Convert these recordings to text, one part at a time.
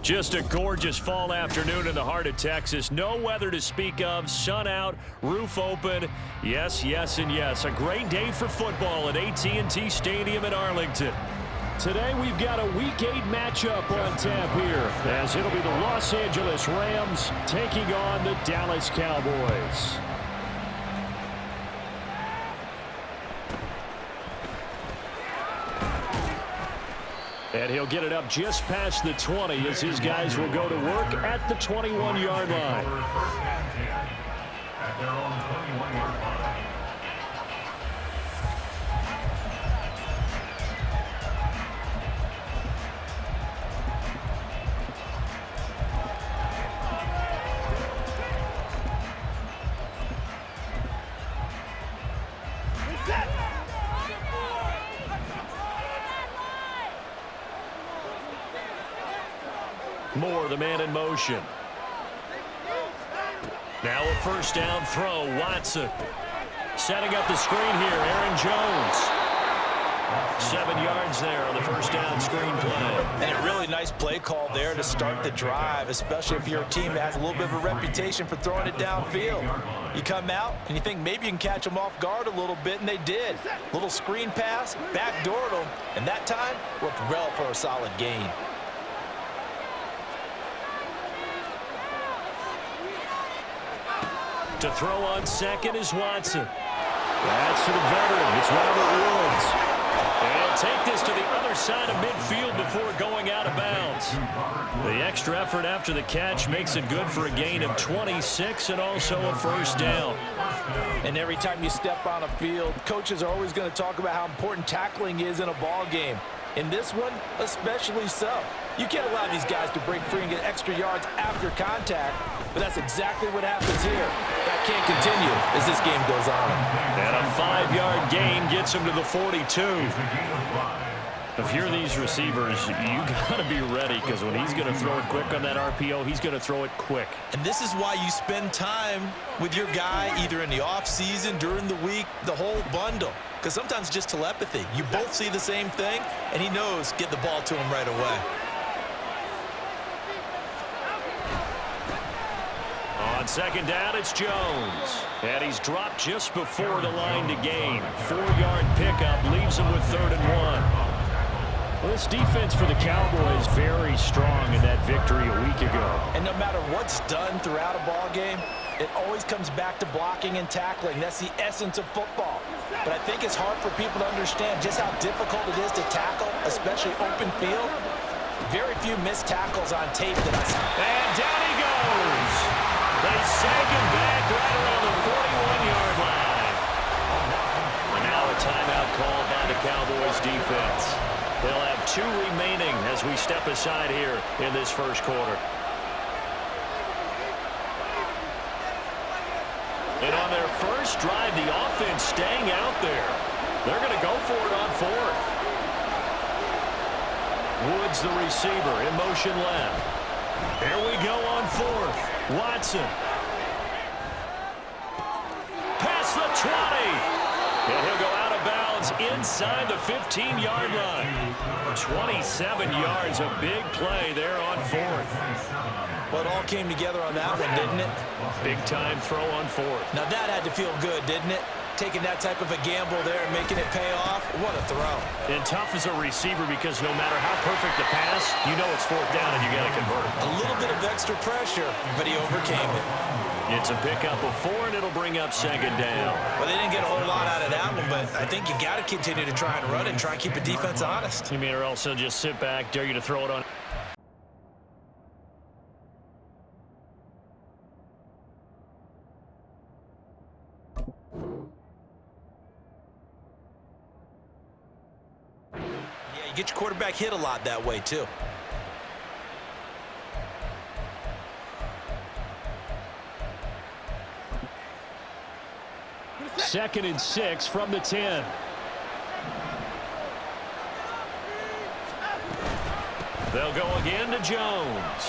Just a gorgeous fall afternoon in the heart of Texas. No weather to speak of. Sun out, roof open. Yes, yes, and yes. A great day for football at AT&T Stadium in Arlington. Today we've got a Week 8 matchup on tap here, as it'll be the Los Angeles Rams taking on the Dallas Cowboys. And he'll get it up just past the 20 as his guys will go to work at the 21-yard line. At their own 21-yard line. Moore, the man in motion. Now a first down throw. Watson setting up the screen here. Aaron Jones. 7 yards there on the first down screen play. And a really nice play call there to start the drive, especially if you're a team that has a little bit of a reputation for throwing it downfield. You come out and you think maybe you can catch them off guard a little bit, and they did. Little screen pass, backdoored them, and that time worked well for a solid gain. To throw on second is Watson. That's to the veteran. It's Robert Woods. And he'll take this to the other side of midfield before going out of bounds. The extra effort after the catch makes it good for a gain of 26 and also a first down. And every time you step on a field, coaches are always going to talk about how important tackling is in a ball game. In this one, especially so. You can't allow these guys to break free and get extra yards after contact, but that's exactly what happens here. That can't continue as this game goes on. And a 5-yard gain gets him to the 42. If you're these receivers, you got to be ready, because when he's going to throw it quick on that RPO, he's going to throw it quick. And this is why you spend time with your guy either in the offseason, during the week, the whole bundle. Because sometimes it's just telepathy. You both see the same thing, and he knows get the ball to him right away. On second down, it's Jones. And he's dropped just before the line to gain. 4-yard pickup leaves him with 3rd and 1. Well, this defense for the Cowboys very strong in that victory a week ago. And no matter what's done throughout a ball game, it always comes back to blocking and tackling. That's the essence of football. But I think it's hard for people to understand just how difficult it is to tackle, especially open field. Very few missed tackles on tape that I see. And down he goes. They sag him back right around the 41-yard line. And now a timeout called by the Cowboys defense. They'll have 2 remaining as we step aside here in this first quarter. And on their first drive, the offense staying out there. They're going to go for it on 4th. Woods, the receiver, in motion left. Here we go on 4th. Watson. Past the 20. And he'll go out of bounds inside the 15-yard line. 27 yards, a big play there on 4th. Well, it all came together on that one, didn't it? Big-time throw on 4th. Now that had to feel good, didn't it? Taking that type of a gamble there and making it pay off. What a throw. And tough as a receiver, because no matter how perfect the pass, you know it's 4th down and you got to convert. A little bit of extra pressure, but he overcame it. It's a pickup of 4, and it'll bring up 2nd down. Well, they didn't get a whole lot out of that one, but I think you've got to continue to try and run and try and keep the defense honest. You mean, or else they'll just sit back, dare you to throw it on. Yeah, you get your quarterback hit a lot that way, too. Second and 6 from the 10. They'll go again to Jones.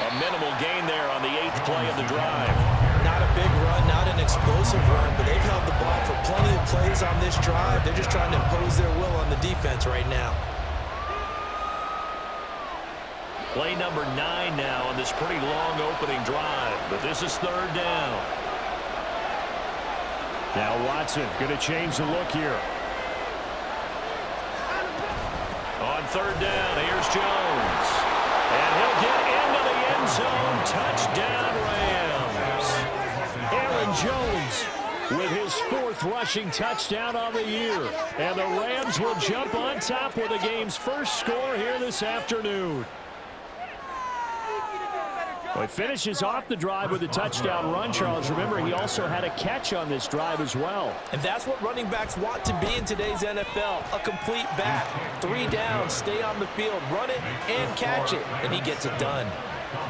A minimal gain there on the 8th play of the drive. Not a big run, not an explosive run, but they've held the ball for plenty of plays on this drive. They're just trying to impose their will on the defense right now. Play number 9 now on this pretty long opening drive, but this is third down. Now Watson going to change the look here. On third down, here's Jones. And he'll get into the end zone. Touchdown, Rams. Aaron Jones with his 4th rushing touchdown on the year. And the Rams will jump on top with the game's first score here this afternoon. Well, he finishes off the drive with a touchdown run, Charles. Remember, he also had a catch on this drive as well. And that's what running backs want to be in today's NFL, a complete back. 3 downs, stay on the field, run it, and catch it, and he gets it done.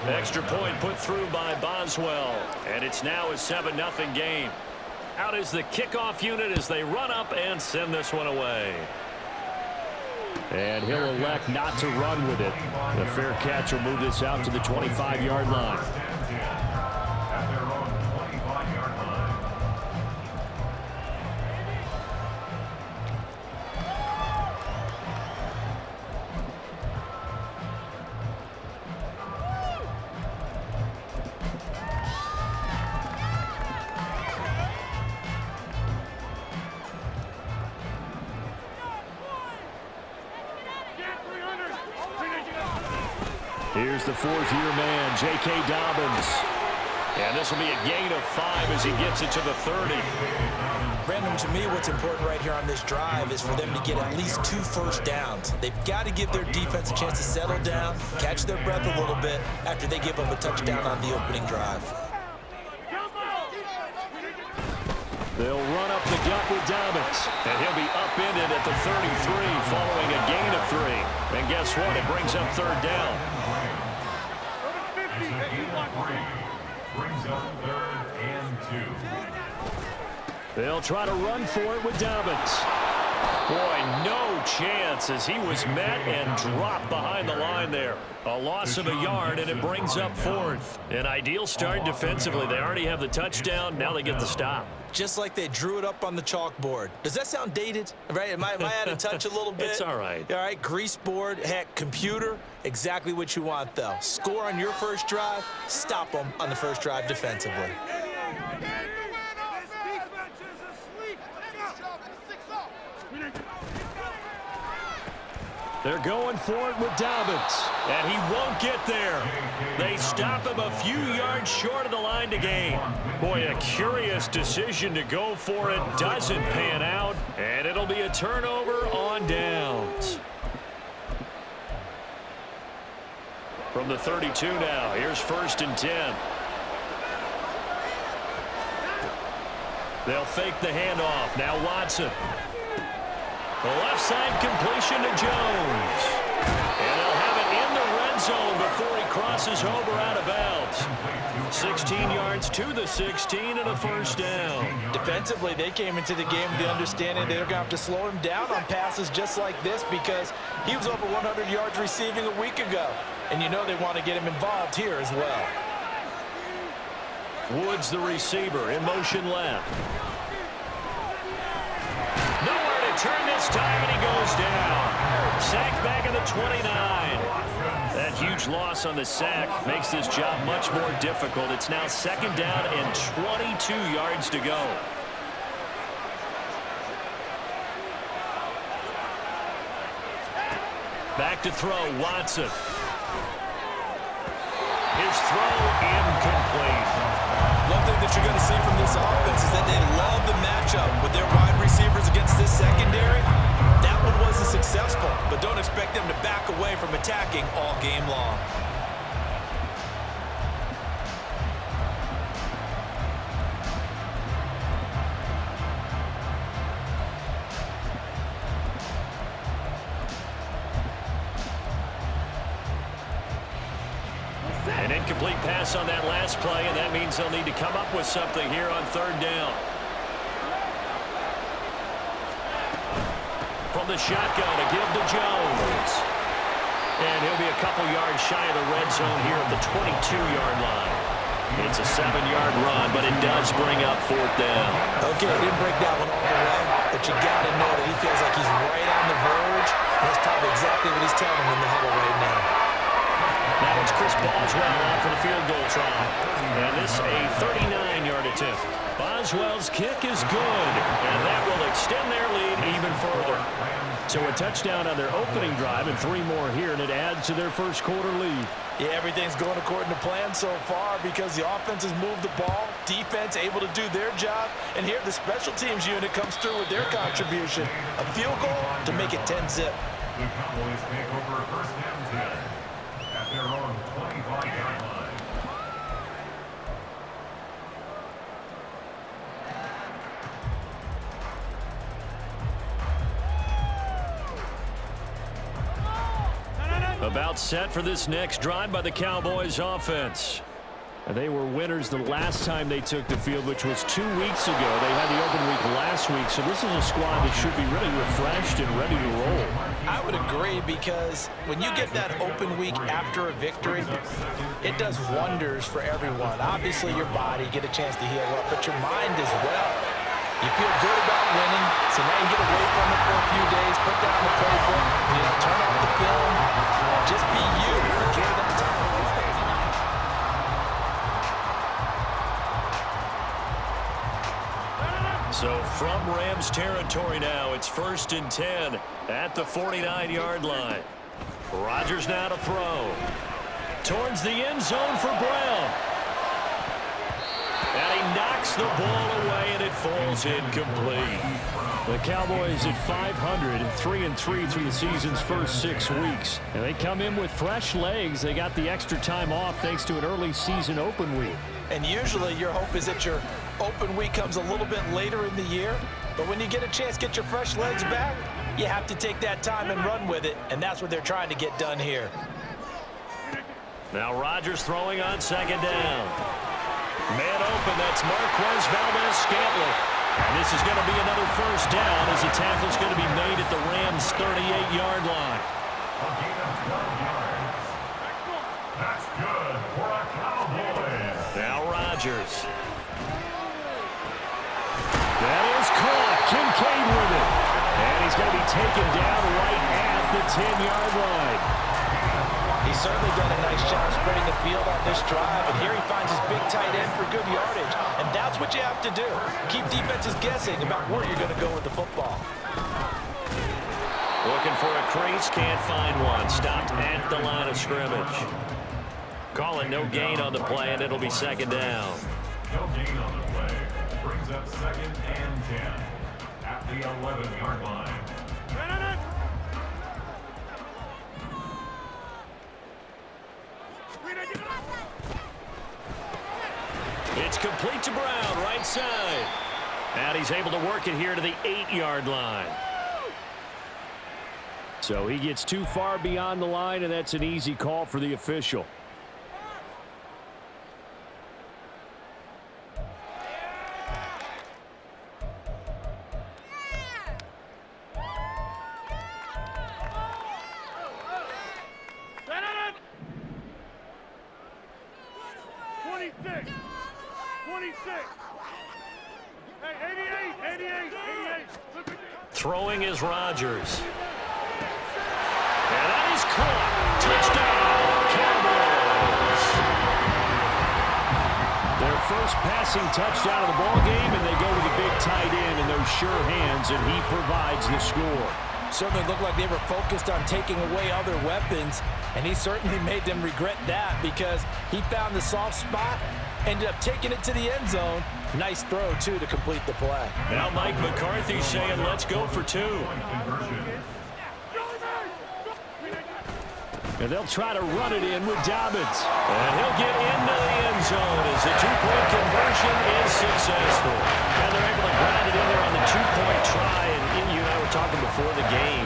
Extra point put through by Boswell, and it's now a 7-0 game. Out is the kickoff unit as they run up and send this one away. And he'll elect not to run with it. The fair catch will move this out to the 25-yard line. Here's the 4th-year man, J.K. Dobbins. And this will be a gain of 5 as he gets it to the 30. Brandon, to me, what's important right here on this drive is for them to get at least 2 first downs. They've got to give their defense a chance to settle down, catch their breath a little bit after they give up a touchdown on the opening drive. They'll run up the gut with Dobbins, and he'll be upended at the 33 following a gain of 3. And guess what? It brings up third down. Brings up 3rd and 2. They'll try to run for it with Dobbins. Boy, no chance as he was met and dropped behind the line there. A loss of a yard, and it brings up 4th. An ideal start defensively. They already have the touchdown. Now they get the stop. Just like they drew it up on the chalkboard. Does that sound dated? Right? Am I out of touch a little bit? It's all right. All right, grease board, heck, computer, exactly what you want, though. Score on your first drive, stop them on the first drive defensively. They're going for it with Dobbins, and he won't get there. They stop him a few yards short of the line to gain. Boy, a curious decision to go for it. Doesn't pan out, and it'll be a turnover on downs. From the 32 now, here's 1st and 10. They'll fake the handoff. Now Watson. The left side completion to Jones. And they'll have it in the red zone before he crosses over out of bounds. 16 yards to the 16 and a first down. Defensively, they came into the game with the understanding they're going to have to slow him down on passes just like this because he was over 100 yards receiving a week ago. And you know they want to get him involved here as well. Woods, the receiver, in motion left. Nowhere to turn this time, and he goes down. Sacked back at the 29. That huge loss on the sack makes this job much more difficult. It's now 2nd down and 22 yards to go. Back to throw, Watson. His throw incomplete. One thing that you're going to see from this offense is that they love the matchup with their wide receivers against this secondary. That one wasn't successful, but don't expect them to back away from attacking all game long. An incomplete pass on that last play, and that means they'll need to come up with something here on 3rd down. From the shotgun, a give to Jones. And he'll be a couple yards shy of the red zone here at the 22-yard line. It's a 7-yard run, but it does bring up 4th down. Okay, he didn't break that one all the way, but you got to know that he feels like he's right on the verge. And that's probably exactly what he's telling him in the huddle right now. sends Chris Boswell out for the field goal try. And this a 39-yard attempt. Boswell's kick is good, and that will extend their lead even further. So a touchdown on their opening drive and 3 more here, and it adds to their first quarter lead. Yeah, everything's going according to plan so far because the offense has moved the ball, defense able to do their job, and here the special teams unit comes through with their contribution. A field goal to make it 10-zip. The Cowboys take over first and 10 at their own 25-yard line. About set for this next drive by the Cowboys offense. And they were winners the last time they took the field, which was 2 weeks ago. They had the open week last week, so this is a squad that should be really refreshed and ready to roll. I would agree because when you get that open week after a victory, it does wonders for everyone. Obviously, your body get a chance to heal up, but your mind as well. You feel good about winning, so now you get away from it for a few days, put down the playbook, turn off the film, just be you. Enjoy that time. So from Rams territory now, it's 1st and 10 at the 49-yard line. Rodgers now to throw. Towards the end zone for Brown. And he knocks the ball away, and it falls incomplete. The Cowboys at 500, 3-3 through the season's first 6 weeks. And they come in with fresh legs. They got the extra time off thanks to an early season open week. And usually your hope is that your open week comes a little bit later in the year. But when you get a chance to get your fresh legs back, you have to take that time and run with it. And that's what they're trying to get done here. Now Rodgers throwing on 2nd down. Man open, that's Marquez Valdez-Scantling. And this is going to be another first down as the tackle's going to be made at the Rams' 38-yard line. A gain of 12 yards. That's good for a Cowboy. Now Rodgers. That is caught. Kincaid with it. And he's going to be taken down right at the 10-yard line. He's certainly done a nice job spreading the field on this drive, and here he finds his big tight end for good yardage. And that's what you have to do. Keep defenses guessing about where you're going to go with the football. Looking for a crease, can't find one. Stopped at the line of scrimmage. Calling no gain on the play, and it'll be 2nd down. No gain on the play. Brings up 2nd and 10 at the 11-yard line. It's complete to Brown, right side. And he's able to work it here to the 8-yard line. So he gets too far beyond the line, and that's an easy call for the official. Throwing is Rodgers. And that is caught. Touchdown, Cowboys. Their first passing touchdown of the ball game, and they go to the big tight end in those sure hands, and he provides the score. Certainly looked like they were focused on taking away other weapons, and he certainly made them regret that because he found the soft spot, ended up taking it to the end zone. Nice throw, too, to complete the play. Now Mike McCarthy saying, let's go for 2. And they'll try to run it in with Dobbins. And he'll get into the end zone as the 2-point conversion is successful. And they're able to grind it in there on the 2-point try. And you and I were talking before the game.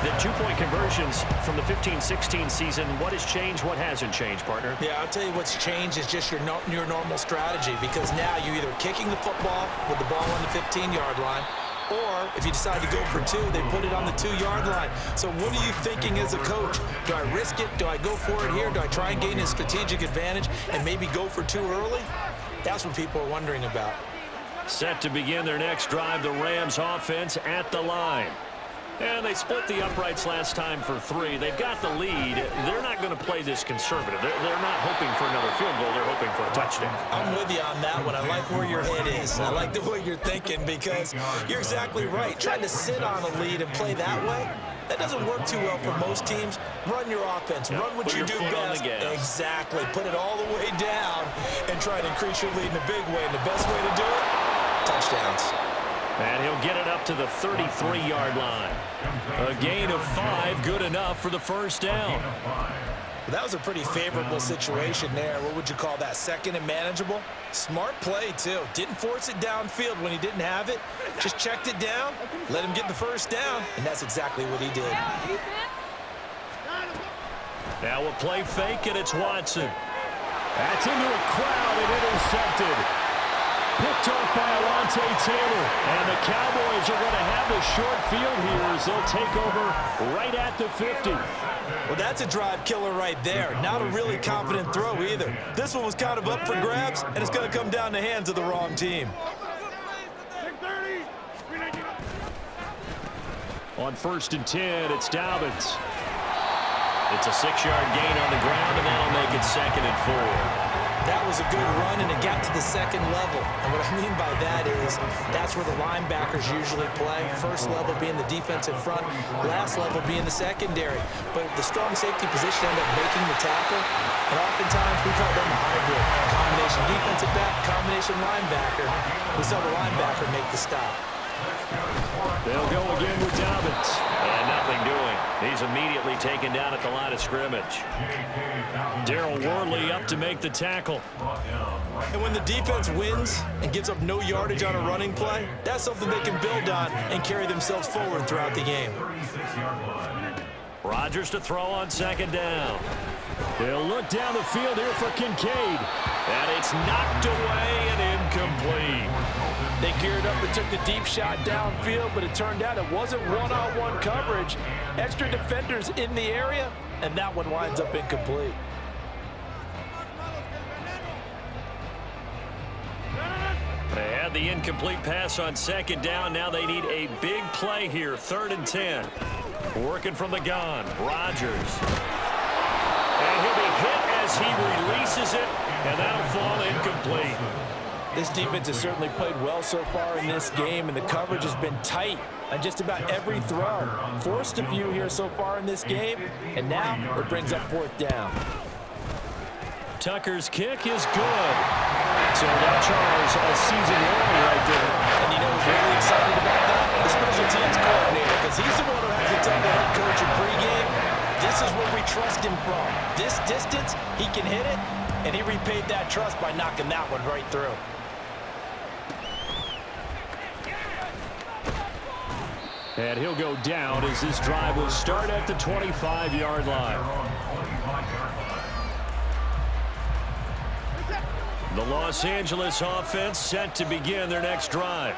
The 2-point conversions from the 15-16 season, what has changed, what hasn't changed, partner? Yeah, I'll tell you what's changed is just your normal strategy, because now you're either kicking the football with the ball on the 15-yard line, or if you decide to go for 2, they put it on the 2-yard line. So what are you thinking as a coach? Do I risk it? Do I go for it here? Do I try and gain a strategic advantage and maybe go for 2 early? That's what people are wondering about. Set to begin their next drive, the Rams offense at the line. And they split the uprights last time for 3. They've got the lead. They're not going to play this conservative. They're not hoping for another field goal. They're hoping for a touchdown. I'm with you on that one. I like where your head is. I like the way you're thinking because you're exactly right. Trying to sit on a lead and play that way, that doesn't work too well for most teams. Run your offense. Run what you do best. Exactly. Put it all the way down and try to increase your lead in a big way. And the best way to do it, touchdowns. And he'll get it up to the 33-yard line. A gain of 5, good enough for the first down. Well, that was a pretty favorable situation there. What would you call that? Second and manageable? Smart play, too. Didn't force it downfield when he didn't have it. Just checked it down, let him get the first down, and that's exactly what he did. Now a play fake, and it's Watson. That's into a crowd and intercepted. Picked off by Alontae Taylor. And the Cowboys are going to have the short field here as they'll take over right at the 50. Well, that's a drive killer right there. Not a really confident throw either. This one was kind of up for grabs, and it's going to come down the hands of the wrong team. On 1st and 10, it's Dobbins. It's a 6-yard gain on the ground, and that'll make it 2nd and 4. That was a good run, and it got to the second level. And what I mean by that is that's where the linebackers usually play. First level being the defensive front, last level being the secondary. But the strong safety position ended up making the tackle, and oftentimes we call them a hybrid. Combination defensive back, combination linebacker. We saw the linebacker make the stop. They'll go again with Dobbins. And nothing doing. He's immediately taken down at the line of scrimmage. Darryl Worley up to make the tackle. And when the defense wins and gives up no yardage on a running play, that's something they can build on and carry themselves forward throughout the game. Rodgers to throw on 2nd down. They'll look down the field here for Kincaid. And it's knocked away and incomplete. They geared up and took the deep shot downfield, but it turned out it wasn't one-on-one coverage. Extra defenders in the area, and that one winds up incomplete. They had the incomplete pass on 2nd down. Now they need a big play here. 3rd and 10. Working from the gun. Rodgers. And he'll be hit as he releases it, and that'll fall incomplete. This defense has certainly played well so far in this game, and the coverage has been tight on just about every throw. Forced a few here so far in this game, and now it brings up 4th down. Tucker's kick is good. So that Charles a season long right there. And you know who's really excited about that? The special teams coordinator, because he's the one who has to tell the head coach in pregame, this is where we trust him from. This distance, he can hit it, and he repaid that trust by knocking that one right through. And he'll go down as this drive will start at the 25-yard line. The Los Angeles offense set to begin their next drive.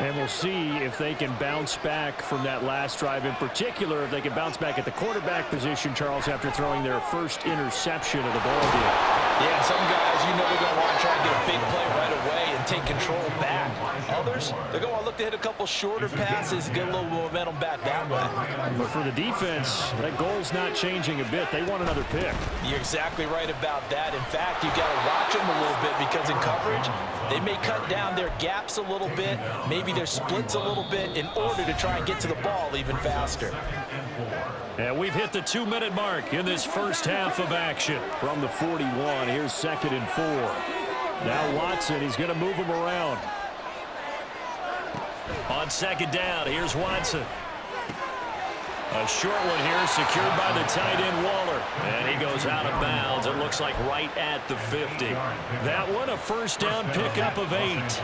And we'll see if they can bounce back from that last drive. In particular, if they can bounce back at the quarterback position, Charles, after throwing their first interception of the ball game. Yeah, some guys, you know they're going to want to try and get a big play right away and take control back. Others, they're going to look to hit a couple shorter passes, get a little momentum back that way. But for the defense, that goal's not changing a bit. They want another pick. You're exactly right about that. In fact, you got to watch them a little bit because in coverage, they may cut down their gaps a little bit, maybe their splits a little bit in order to try and get to the ball even faster. And we've hit the 2-minute mark in this first half of action. From the 41, here's 2nd and 4. Now Watson, he's going to move him around. On 2nd down, here's Watson. A short one here, secured by the tight end Waller. And he goes out of bounds. It looks like right at the 50. That one, a first down pickup of 8.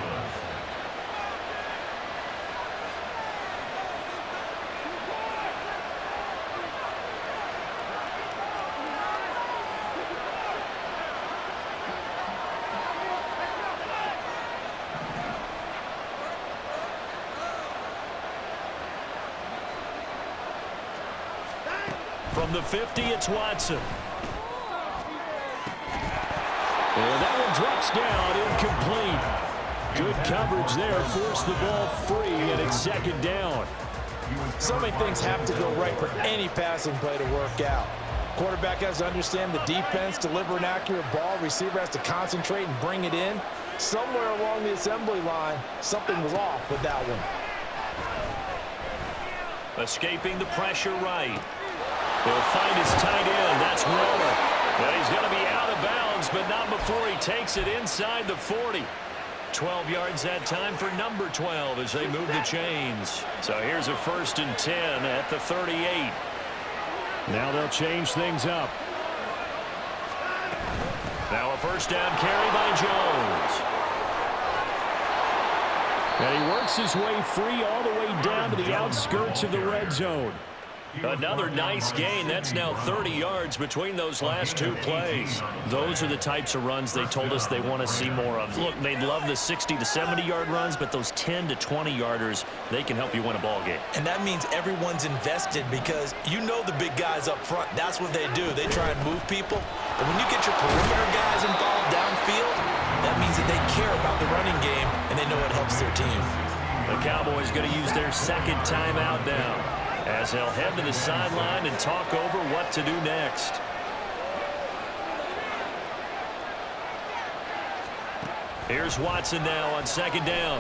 From the 50, it's Watson. And that one drops down, incomplete. Good coverage there, forced the ball free, and it's 2nd down. So many things have to go right for any passing play to work out. Quarterback has to understand the defense, deliver an accurate ball. Receiver has to concentrate and bring it in. Somewhere along the assembly line, something was off with that one. Escaping the pressure right. He'll find his tight end. That's Waller. And he's going to be out of bounds, but not before he takes it inside the 40. 12 yards that time for number 12 as they move the chains. So here's a 1st and 10 at the 38. Now they'll change things up. Now a 1st down carry by Jones. And he works his way free all the way down to the outskirts of the red zone. Another nice gain. That's now 30 yards between those last 2 plays. Those are the types of runs they told us they want to see more of. Look, they'd love the 60 to 70-yard runs, but those 10 to 20-yarders, they can help you win a ball game. And that means everyone's invested because you know the big guys up front. That's what they do. They try and move people. And when you get your perimeter guys involved downfield, that means that they care about the running game and they know it helps their team. The Cowboys going to use their 2nd timeout now, as they'll head to the sideline and talk over what to do next. Here's Watson now on 2nd down.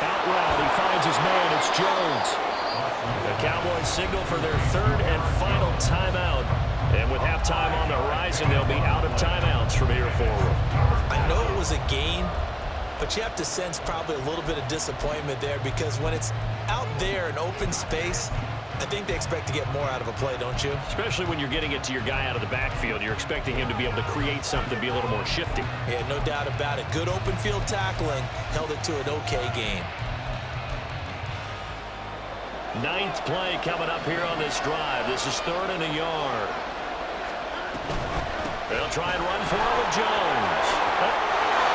Out route, he finds his man. It's Jones. The Cowboys signal for their 3rd and final timeout. And with halftime on the horizon, they'll be out of timeouts from here forward. I know it was a gain, but you have to sense probably a little bit of disappointment there because when it's out there in open space, I think they expect to get more out of a play, don't you? Especially when you're getting it to your guy out of the backfield. You're expecting him to be able to create something, be a little more shifty. Yeah, no doubt about it. Good open field tackling held it to an okay game. 9th play coming up here on this drive. This is 3rd and a yard. They'll try and run for it with Jones.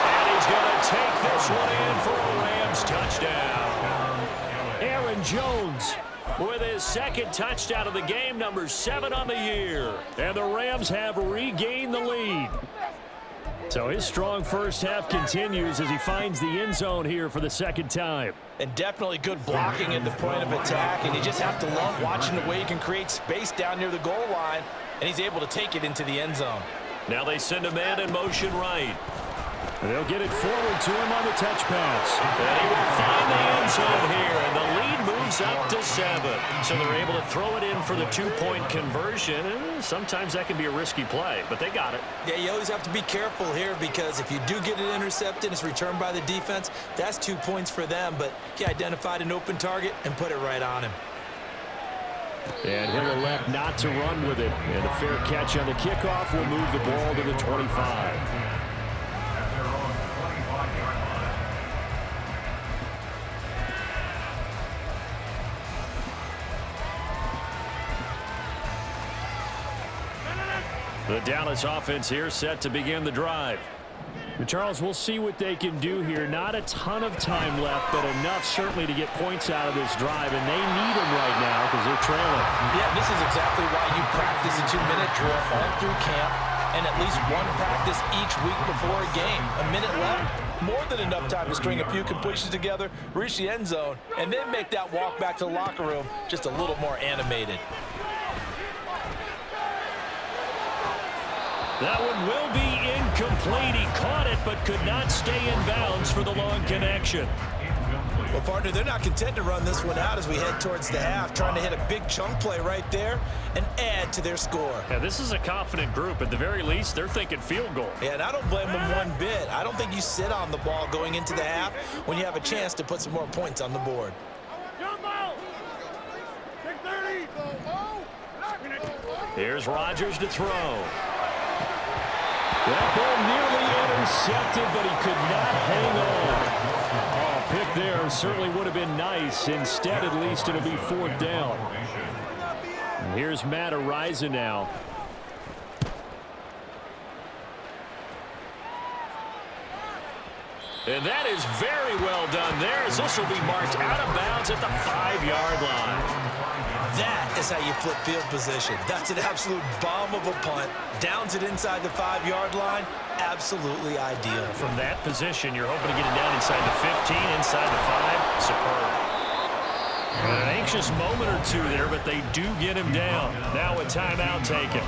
And he's going to take this one in for a Rams touchdown. Aaron Jones with his 2nd touchdown of the game, number 7 on the year. And the Rams have regained the lead. So his strong first half continues as he finds the end zone here for the 2nd time. And definitely good blocking at the point of attack. And you just have to love watching the way he can create space down near the goal line. And he's able to take it into the end zone. Now they send a man in motion right. They'll get it forward to him on the touch pass. And he will find the end zone here, and the lead moves up to 7. So they're able to throw it in for the 2-point conversion, and sometimes that can be a risky play, but they got it. Yeah, you always have to be careful here because if you do get it intercepted, it's returned by the defense, that's 2 points for them, but he identified an open target and put it right on him. And he'll elect not to run with it, and a fair catch on the kickoff will move the ball to the 25. The Dallas offense here set to begin the drive. And Charles, we'll see what they can do here. Not a ton of time left, but enough certainly to get points out of this drive, and they need them right now because they're trailing. Yeah, this is exactly why you practice a 2-minute drill all through camp and at least one practice each week before a game. A minute left, more than enough time to string a few completions together, reach the end zone, and then make that walk back to the locker room just a little more animated. That one will be incomplete. He caught it, but could not stay in bounds for the long connection. Well, partner, they're not content to run this one out as we head towards the half, trying to hit a big chunk play right there and add to their score. Yeah, this is a confident group. At the very least, they're thinking field goal. Yeah, and I don't blame them one bit. I don't think you sit on the ball going into the half when you have a chance to put some more points on the board. Here's Rodgers to throw. That ball nearly intercepted, but he could not hang on. Oh, pick there certainly would have been nice. Instead, at least, it'll be 4th down. And here's Matt Ariza now. And that is very well done there, as this will be marked out of bounds at the 5-yard line. That is how you flip field position. That's an absolute bomb of a punt. Downs it inside the 5-yard line. Absolutely ideal. From that position, you're hoping to get it down inside the 15, inside the 5. Superb. An anxious moment or two there, but they do get him down. Now a timeout taken.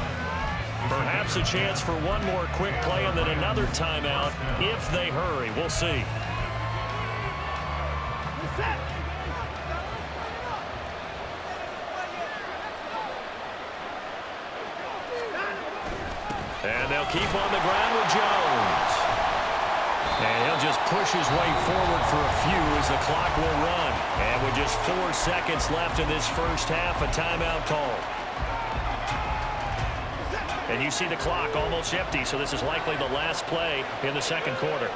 Perhaps a chance for one more quick play and then another timeout if they hurry. We'll see. And they'll keep on the ground with Jones. And he'll just push his way forward for a few as the clock will run. And with just 4 seconds left in this first half, a timeout call. And you see the clock almost empty, so this is likely the last play in the second quarter.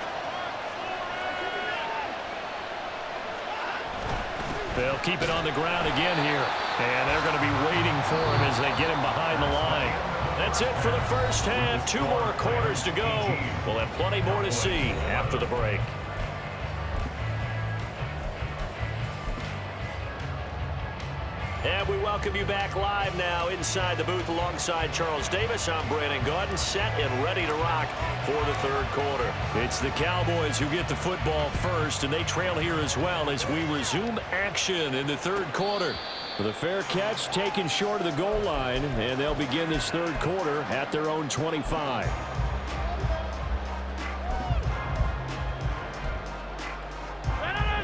They'll keep it on the ground again here. And they're going to be waiting for him as they get him behind the line. That's it for the first half. 2 more quarters to go. We'll have plenty more to see after the break. And we welcome you back live now inside the booth alongside Charles Davis. I'm Brandon Gaudin, set and ready to rock for the third quarter. It's the Cowboys who get the football first, and they trail here as well as we resume action in the third quarter. With a fair catch taken short of the goal line, and they'll begin this third quarter at their own 25.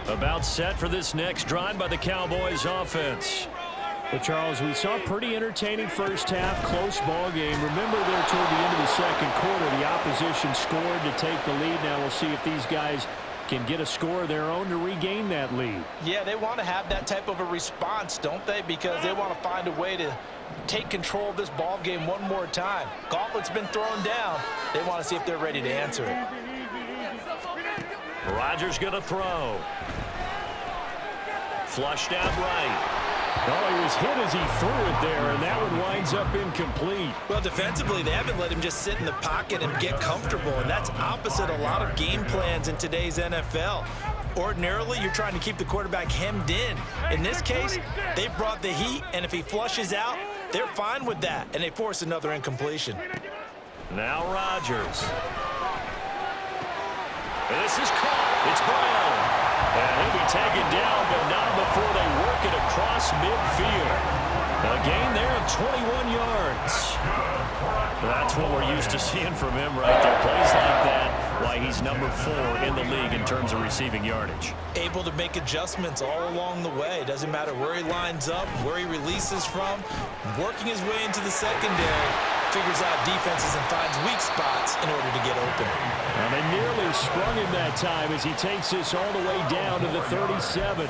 About set for this next drive by the Cowboys offense. Well, Charles, we saw a pretty entertaining first half, close ball game. Remember there toward the end of the second quarter, the opposition scored to take the lead. Now we'll see if these guys can get a score of their own to regain that lead. Yeah, they want to have that type of a response, don't they? Because they want to find a way to take control of this ball game one more time. Gauntlet's been thrown down. They want to see if they're ready to answer it. Rodgers going to throw. Flushed out right. Oh, he was hit as he threw it there, and that one winds up incomplete. Well, defensively, they haven't let him just sit in the pocket and get comfortable, and that's opposite a lot of game plans in today's NFL. Ordinarily, you're trying to keep the quarterback hemmed in. In this case, they brought the heat, and if he flushes out, they're fine with that, and they force another incompletion. Now Rodgers. This is caught. It's Brown. And he'll be taken down, but not before they work it across midfield. A gain there of 21 yards. That's what we're used to seeing from him right there. Plays like that, why he's number 4 in the league in terms of receiving yardage. Able to make adjustments all along the way. Doesn't matter where he lines up, where he releases from. Working his way into the secondary. Figures out defenses and finds weak spots in order to get open. And they nearly sprung him that time as he takes this all the way down to the 37.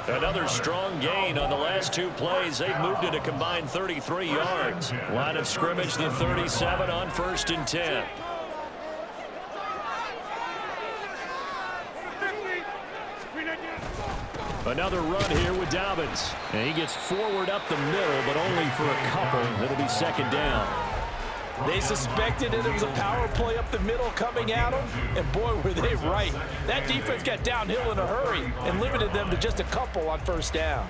Another strong gain on the last 2 plays. They've moved it a combined 33 yards. Line of scrimmage, the 37 on 1st and 10. Another run here with Dobbins. And he gets forward up the middle, but only for a couple. It'll be second down. They suspected it was a power play up the middle coming at them, and boy, were they right. That defense got downhill in a hurry and limited them to just a couple on first down.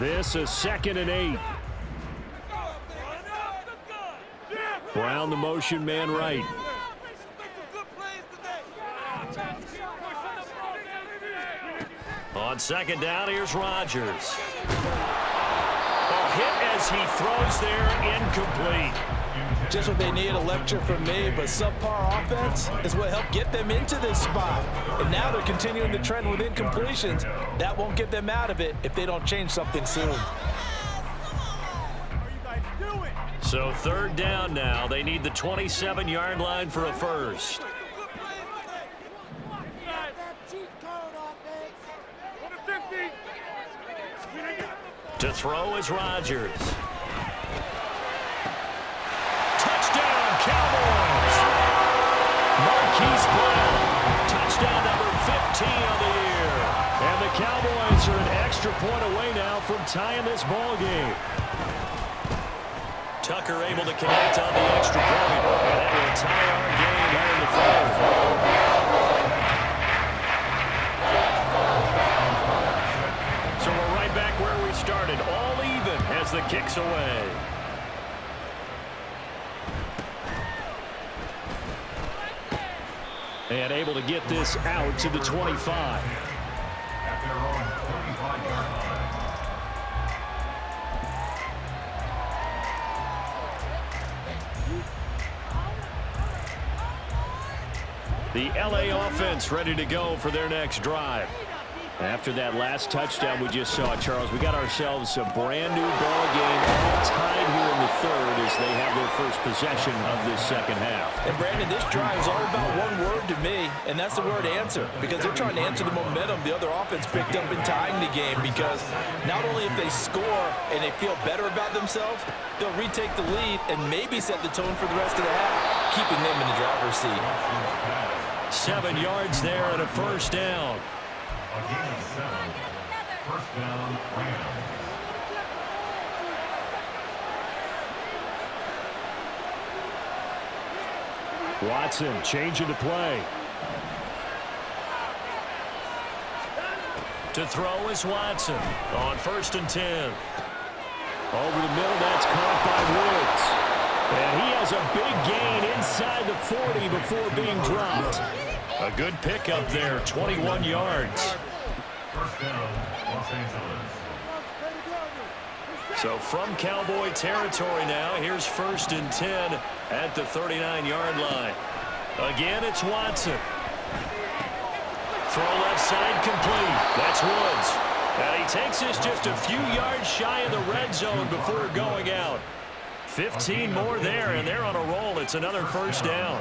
This is 2nd and 8. Brown the motion man right. On second down, here's Rodgers. Hit as he throws there, incomplete. Just what they need, a lecture from me, but subpar offense is what helped get them into this spot. And now they're continuing the trend with incompletions. That won't get them out of it if they don't change something soon. So 3rd down now. They need the 27-yard line for a first. To throw is Rodgers. Touchdown, Cowboys! Marquise Brown, touchdown number 15 on the year. And the Cowboys are an extra point away now from tying this ball game. Tucker able to connect on the extra point, and that will tie our game here in the third. So we're right back where we started, all even as the kick's away. And able to get this out to the 25. At their own 35-yard line. The LA offense ready to go for their next drive. After that last touchdown we just saw, Charles, we got ourselves a brand new ball game, all tied here in the third as they have their first possession of this second half. And Brandon, this drive is all about one word to me, and that's the word answer, because they're trying to answer the momentum the other offense picked up in tying the game, because not only if they score and they feel better about themselves, they'll retake the lead and maybe set the tone for the rest of the half, keeping them in the driver's seat. 7 yards there and a first down. A gain of 7. First down, Rams. Watson changing the play. To throw is Watson on 1st and 10. Over the middle, that's caught by Woods. And he has a big gain inside the 40 before being dropped. A good pickup there, 21 yards. First down, Los Angeles. So from Cowboy territory now, here's 1st and 10 at the 39-yard line. Again, it's Watson. Throw left side complete. That's Woods. And he takes this just a few yards shy of the red zone before going out. 15 more there, and they're on a roll. It's another first down.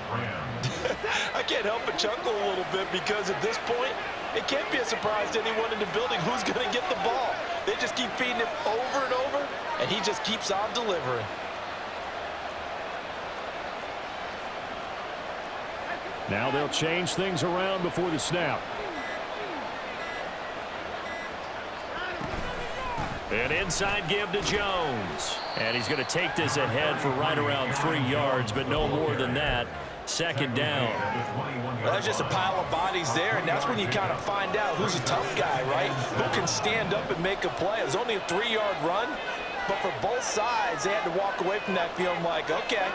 I can't help but chuckle a little bit because at this point, it can't be a surprise to anyone in the building who's going to get the ball. They just keep feeding him over and over, and he just keeps on delivering. Now they'll change things around before the snap. An inside give to Jones. And he's going to take this ahead for right around 3 yards, but no more than that. Second down. Well, that's just a pile of bodies there, and that's when you kind of find out who's a tough guy, right? Who can stand up and make a play. It was only a 3-yard run, but for both sides, they had to walk away from that feeling like, okay,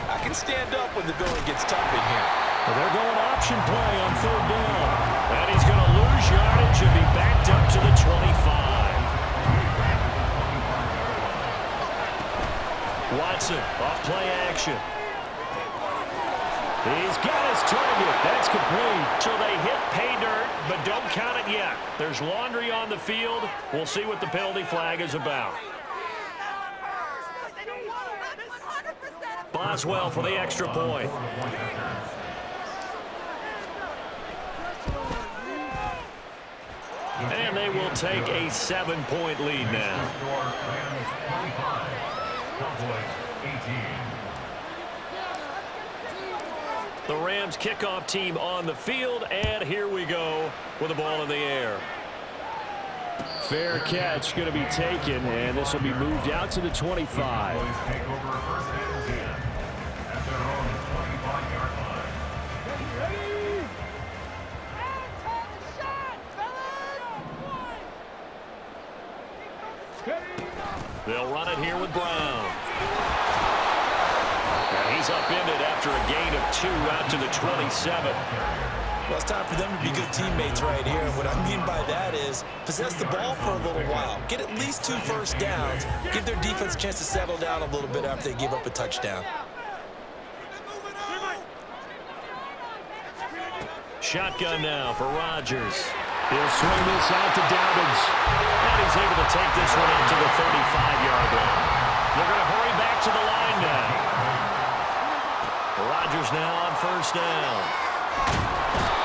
I can stand up when the going gets tough in here. Well, they're going option play on 3rd down. And he's going to lose yardage and be backed up to the 25. Watson off play action. He's got his target. That's complete. So they hit pay dirt, but don't count it yet. There's laundry on the field. We'll see what the penalty flag is about. Boswell for the extra point. And they will take a 7-point lead now. The Rams kickoff team on the field, and here we go with the ball in the air. Fair catch going to be taken, and this will be moved out to the 25. Take over 1st and 10 at their own 25-yard line. They'll run it here with Brown. And he's upended after a gain of 2 out to the 27. Well, it's time for them to be good teammates right here. And what I mean by that is possess the ball for a little while. Get at least 2 first downs. Give their defense a chance to settle down a little bit after they give up a touchdown. Shotgun now for Rodgers. He'll swing this out to Dobbins. And he's able to take this one up to the 35-yard line. They're going to hurry back to the line now. Rodgers now on 1st down.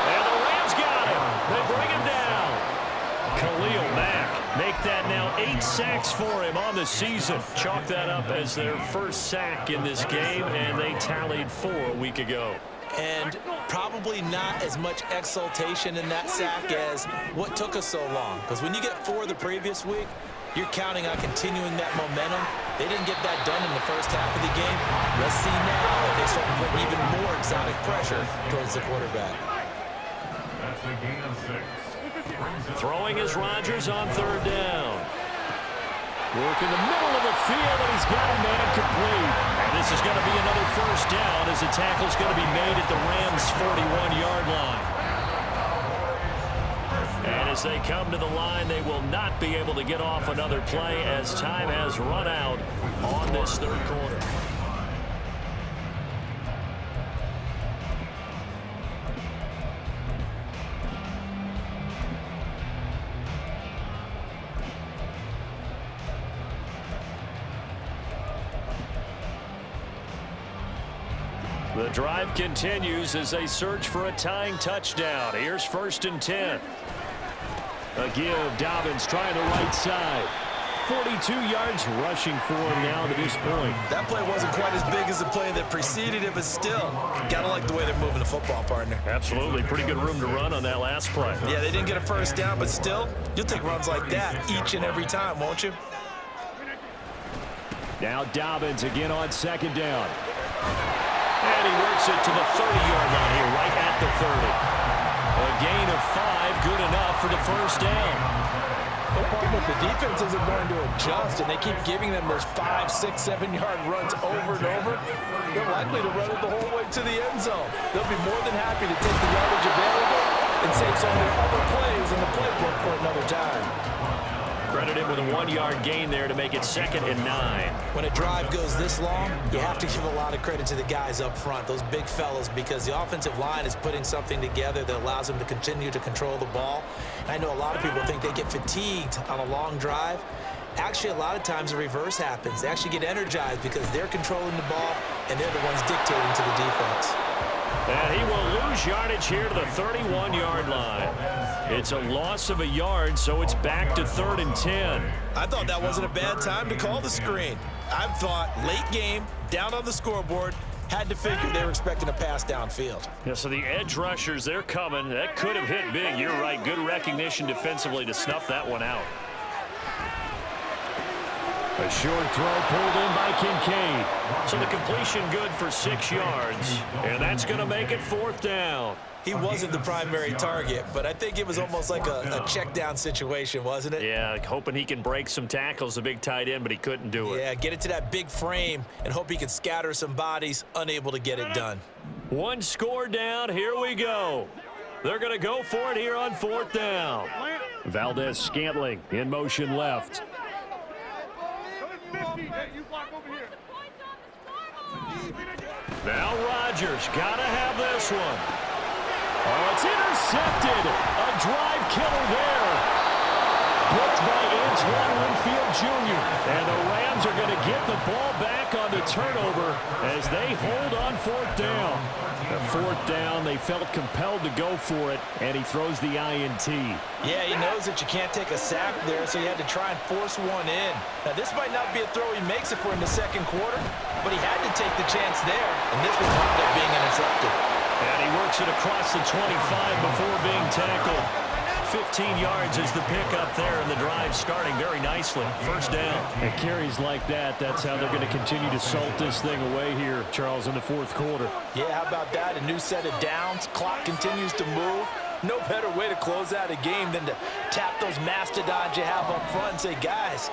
And the Rams got him. They bring him down. Khalil Mack make that now 8 sacks for him on the season. Chalk that up as their first sack in this game, and they tallied 4 a week ago. And probably not as much exultation in that sack as what took us so long. Because when you get 4 the previous week, you're counting on continuing that momentum. They didn't get that done in the first half of the game. Let's see now if they start putting even more exotic pressure towards the quarterback. That's a gain of 6. Throwing is Rodgers on 3rd down. Work in the middle of the field, and he's got a man complete. And this is going to be another first down as the tackle's going to be made at the Rams' 41-yard line. And as they come to the line, they will not be able to get off another play as time has run out on this third quarter. The drive continues as they search for a tying touchdown. Here's 1st and 10. A give. Dobbins trying the right side. 42 yards rushing for him now to this point. That play wasn't quite as big as the play that preceded it, but still, gotta like the way they're moving the football, partner. Absolutely. Pretty good room to run on that last play. Yeah, they didn't get a first down, but still, you'll take runs like that each and every time, won't you? Now Dobbins again on 2nd down. And he works it to the 30-yard line here, right at the 30. A gain of 5, good enough for the first down. Well, partner, the defense isn't going to adjust, and they keep giving them those 5, 6, 7-yard runs over and over. They're likely to run it the whole way to the end zone. They'll be more than happy to take the yardage available and save some of their other plays in the playbook for another time. Credited with a 1-yard gain there to make it 2nd and 9. When a drive goes this long, you have to give a lot of credit to the guys up front, those big fellas, because the offensive line is putting something together that allows them to continue to control the ball. And I know a lot of people think they get fatigued on a long drive. Actually, a lot of times the reverse happens. They actually get energized because they're controlling the ball, and they're the ones dictating to the defense. And he will lose yardage here to the 31-yard line. It's a loss of a yard, so it's back to 3rd and 10. I thought that wasn't a bad time to call the screen. I thought late game, down on the scoreboard, had to figure they were expecting a pass downfield. Yeah, so the edge rushers, they're coming. That could have hit big. You're right. Good recognition defensively to snuff that one out. A short throw pulled in by Kincaid. So the completion good for 6 yards. And that's going to make it 4th down. He wasn't the primary target, but I think it was almost like a check down situation, wasn't it? Yeah, hoping he can break some tackles, a big tight end, but he couldn't do it. Yeah, get it to that big frame and hope he can scatter some bodies, unable to get it done. 1 score down, here we go. They're going to go for it here on 4th down. Valdez-Scantling in motion left. Now Rodgers, gotta have this one. Oh, it's intercepted. A drive killer there. Blocked by Antoine Winfield Jr. And the Rams are going to get the ball back on the turnover as they hold on 4th down. The 4th down, they felt compelled to go for it, and he throws the INT. Yeah, he knows that you can't take a sack there, so he had to try and force one in. Now, this might not be a throw he makes if we're in the 2nd quarter, but he had to take the chance there, and this was wound up being intercepted. And he works it across the 25 before being tackled. 15 yards is the pickup there, and the drive starting very nicely. 1st down. And carries like that, that's how they're going to continue to salt this thing away here, Charles, in the 4th quarter. Yeah, how about that? A new set of downs. Clock continues to move. No better way to close out a game than to tap those mastodons you have up front and say, guys,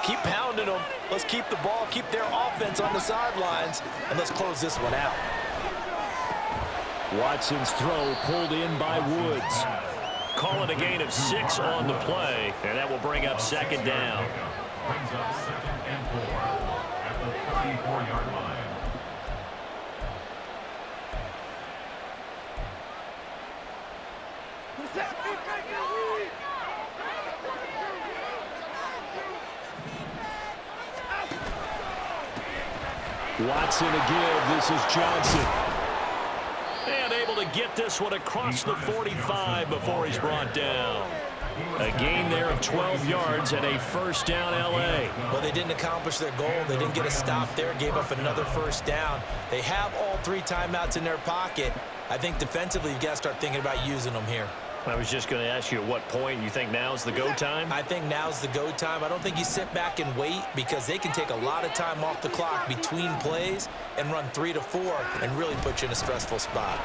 keep pounding them. Let's keep the ball, keep their offense on the sidelines, and let's close this one out. Watson's throw pulled in by Woods. Call it a gain of 6 on the play, and that will bring up 2nd down. Brings up 2nd and 4 at the 34-yard line. Watson a give. This is Johnson. And able to get this one across the 45 before he's brought down. A gain there of 12 yards and a 1st down L.A. Well, they didn't accomplish their goal. They didn't get a stop there, gave up another 1st down. They have all 3 timeouts in their pocket. I think defensively you've got to start thinking about using them here. I was just going to ask you at what point you think now's the go time? I think now's the go time. I don't think you sit back and wait because they can take a lot of time off the clock between plays and run 3 to 4 and really put you in a stressful spot.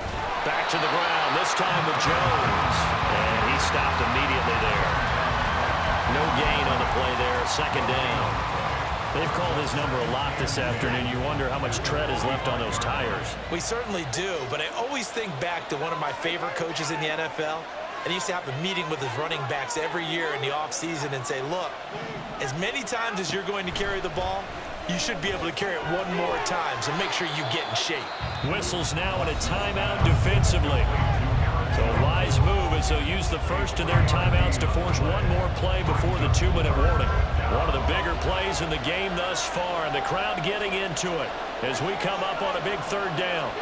Back to the ground, this time with Jones. And he stopped immediately there. No gain on the play there, second down. They've called his number a lot this afternoon. You wonder how much tread is left on those tires. We certainly do, but I always think back to one of my favorite coaches in the NFL. And he used to have a meeting with his running backs every year in the offseason and say, look, as many times as you're going to carry the ball, you should be able to carry it one more time, so make sure you get in shape. Whistles now in a timeout defensively. So a wise move as they'll use the first of their timeouts to force one more play before the 2-minute warning. One of the bigger plays in the game thus far, and the crowd getting into it as we come up on a big third down.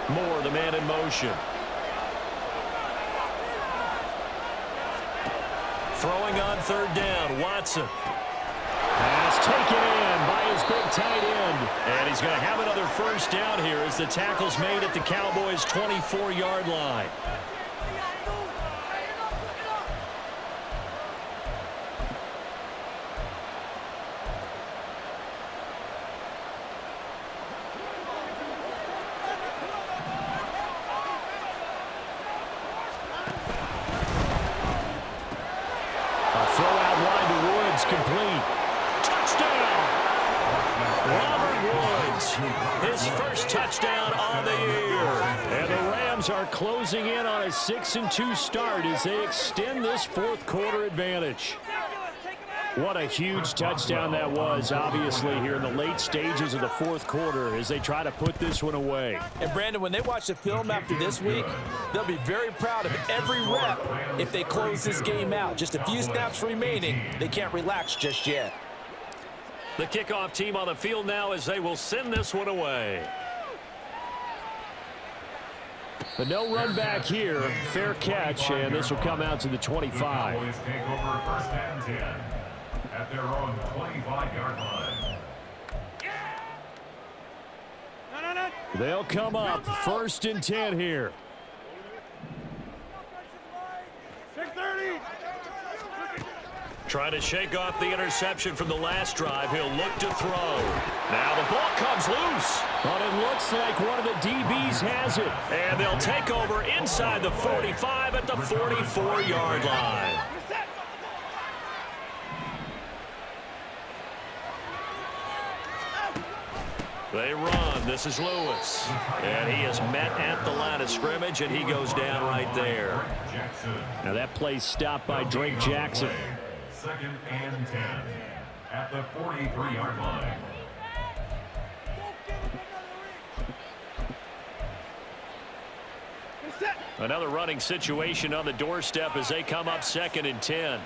Moore, the man in motion. Throwing on third down, Watson. Pass taken in by his big tight end. And he's going to have another first down here as the tackle's made at the Cowboys' 24-yard line. Throw out wide to Woods, complete. Touchdown! Robert Woods, his first touchdown on the year. And the Rams are closing in on a 6-2 start as they extend this fourth quarter advantage. What a huge touchdown that was, obviously, here in the late stages of the fourth quarter as they try to put this one away. And, Brandon, when they watch the film after this week, they'll be very proud of every rep if they close this game out. Just a few snaps remaining. They can't relax just yet. The kickoff team on the field now as they will send this one away. But no run back here. Fair catch, and this will come out to the 25. Cowboys take over first and 10 at their own 25-yard line. They'll come up first and 10 here. 6:30. Trying to shake off the interception from the last drive. He'll look to throw. Now the ball comes loose. But it looks like one of the DBs has it. And they'll take over inside the 45 at the 44-yard line. They run. This is Lewis. And he is met at the line of scrimmage, and he goes down right there. Now that play stopped by Drake Jackson. Second and 10 at the 43-yard line. Another running situation on the doorstep as they come up second and 10.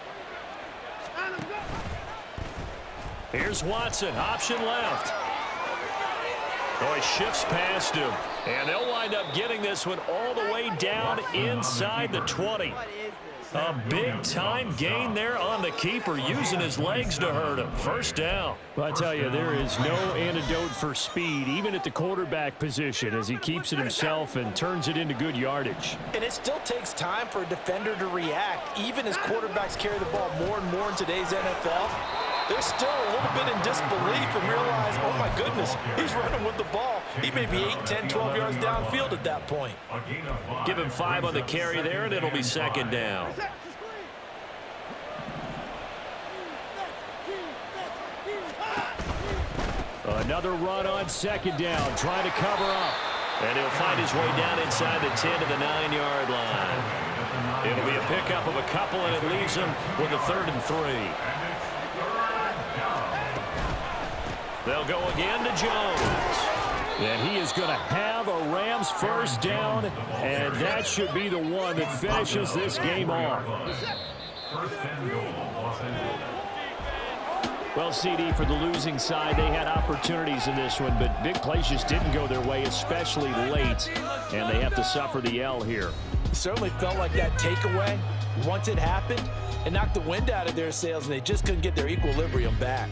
Here's Watson, option left. Oh, he shifts past him. And they'll wind up getting this one all the way down inside the 20. A big-time gain there on the keeper, using his legs to hurt him. First down. Well, I tell you, there is no antidote for speed, even at the quarterback position, as he keeps it himself and turns it into good yardage. And it still takes time for a defender to react, even as quarterbacks carry the ball more and more in today's NFL. They're still a little bit in disbelief and realize, oh, my goodness, he's running with the ball. He may be 8, 10, 12 yards downfield at that point. Give him 5 on the carry there, and it'll be second down. Another run on second down, trying to cover up. And he'll find his way down inside the 10 to the 9-yard line. It'll be a pickup of a couple, and it leaves him with a 3rd and 3. They'll go again to Jones. And he is going to have a Rams first down, and that should be the one that finishes this game off. First and goal, Los Angeles. Well, CD, for the losing side, they had opportunities in this one, but big plays just didn't go their way, especially late, and they have to suffer the L here. It certainly felt like that takeaway, once it happened, it knocked the wind out of their sails, and they just couldn't get their equilibrium back.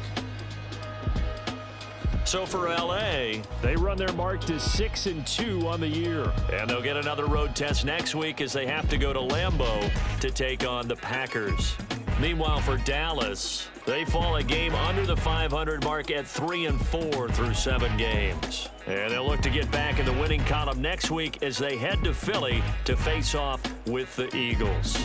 So for L.A., they run their mark to 6-2 on the year. And they'll get another road test next week as they have to go to Lambeau to take on the Packers. Meanwhile, for Dallas, they fall a game under the 500 mark at 3-4 through 7 games. And they'll look to get back in the winning column next week as they head to Philly to face off with the Eagles.